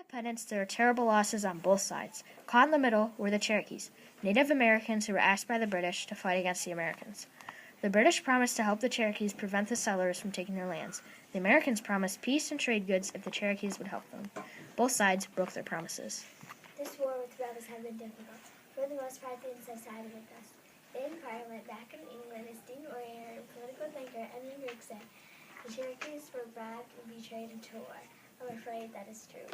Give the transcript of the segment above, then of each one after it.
independence, there were terrible losses on both sides. Caught in the middle were the Cherokees, Native Americans who were asked by the British to fight against the Americans. The British promised to help the Cherokees prevent the settlers from taking their lands. The Americans promised peace and trade goods if the Cherokees would help them. Both sides broke their promises. This war with rebels had been difficult. For the most part, things have sided with us. In Parliament, back in England, esteemed orator and political thinker Edmund Burke said, "The Cherokees were bribed and betrayed into war." I'm afraid that is true.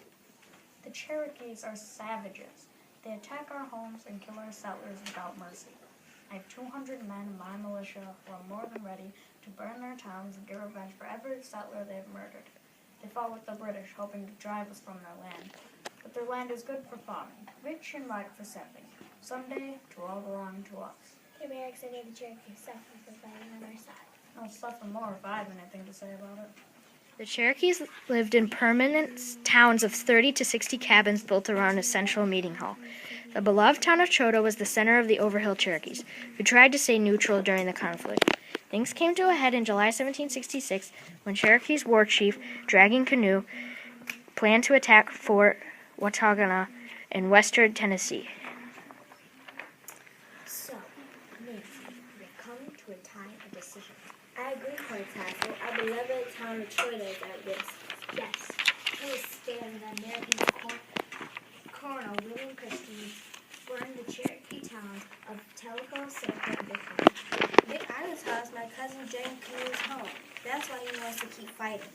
The Cherokees are savages. They attack our homes and kill our settlers without mercy. I have 200 men in my militia who are more than ready to burn their towns and get revenge for every settler they have murdered. They fought with the British, hoping to drive us from their land. But their land is good for farming, rich and ripe for settling. Someday it will all belong to us. The Americans and the Cherokees suffer for fighting on our side. I'll suffer more if I have anything to say about it. The Cherokees lived in permanent towns of 30 to 60 cabins built around a central meeting hall. The beloved town of Chota was the center of the Overhill Cherokees, who tried to stay neutral during the conflict. Things came to a head in July 1766 when Cherokees war chief Dragging Canoe planned to attack Fort Watauga in western Tennessee. So, Nancy, we're coming to a time of decision. I agree, Cortázar. Our beloved town of Chota is at risk. Yes, he was scared that American Colonel William Christie burned the Cherokee towns of Tellico, Seneca, and Betrayal. Big Island's house, my cousin Jane Canoe's home. That's why he wants to keep fighting.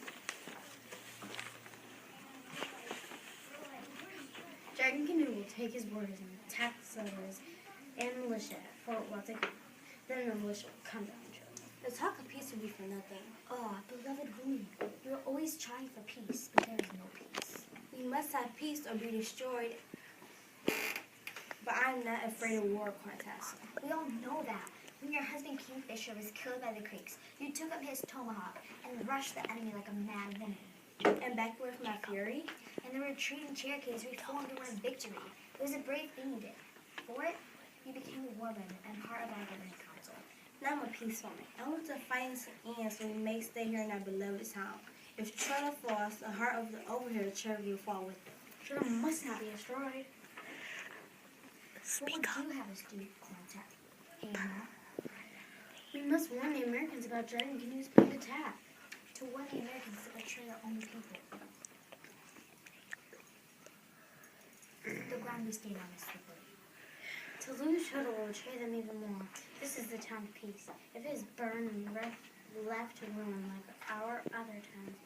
Dragon Canoe will take his orders and attack the settlers and militia at Fort Watauga. Then the militia will come down to Chota. The talk of peace will be for nothing. Oh, beloved woman, you are always trying for peace, but there is no peace. We must have peace or be destroyed. But I'm not afraid of war, Cortázar. We all know that. When your husband Kingfisher was killed by the Creeks, you took up his tomahawk and rushed the enemy like a mad woman. And back with my fury? And the retreating Cherokees reformed and won victory. It was a brave thing you did. For it, you became a woman and part of our governing council. Now I'm a peacewoman. I want to fight to end so we may stay here in our beloved town. If Chota falls, the heart of the Overhill Cherokee will fall with it. Chota must not be destroyed. Speak up. What would you have us do, Contact? Anna? We must warn the Americans about Dragon Canoe's planned attack. To warn the Americans to betray their own people. The ground we stand on is slippery. To lose Chota will betray them even more. This is the town of peace. If it is burned and left to ruin like our other towns,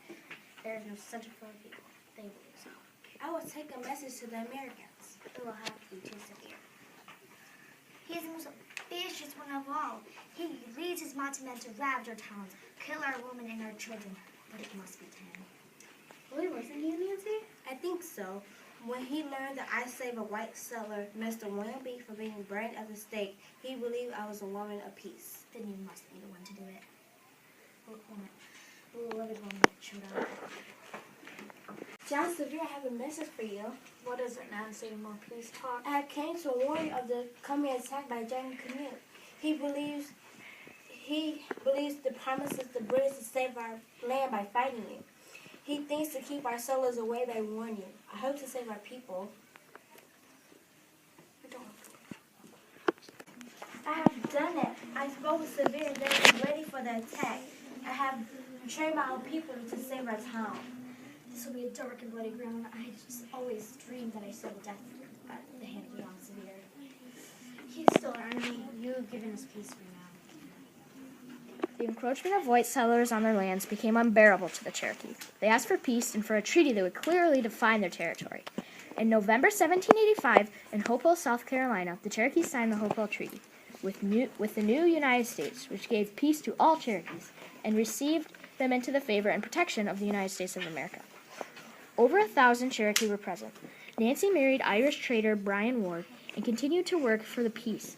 there is no center for the people. They will lose hope. I will take a message to the Americans. It will have to be too severe. He is the most ambitious one of all. He leads his mighty men to ravage our towns, kill our women and our children, but it must be him. Really, wasn't he, Nancy? I think so. When he learned that I saved a white settler, Mr. William B., from being burned at the stake, he believed I was a woman of peace. Then you must be the one to do it. Beloved woman, Chota. John Sevier, I have a message for you. What is it, Nancy? More peace talk? I have came to warn you of the coming attack by Dragon Canoe. He believes the promises the British to save our land by fighting you. He thinks to keep our settlers away by warning you. I hope to save our people. I have done it. I spoke with Sevier and they are ready for the attack. I have trained my own people to save our town. This will be a dark and bloody ground. I just always dreamed that I saw the death at the hand of John Sevier. He is still our enemy. You have given us peace for now. The encroachment of white settlers on their lands became unbearable to the Cherokee. They asked for peace and for a treaty that would clearly define their territory. In November 1785, in Hopewell, South Carolina, the Cherokees signed the Hopewell Treaty with the new United States, which gave peace to all Cherokees and received them into the favor and protection of the United States of America. Over 1,000 Cherokee were present. Nancy married Irish trader Brian Ward and continued to work for the peace.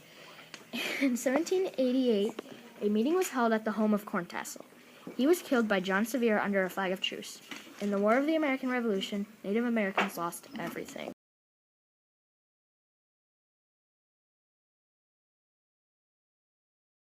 In 1788, a meeting was held at the home of Corntassel. He was killed by John Sevier under a flag of truce. In the War of the American Revolution, Native Americans lost everything.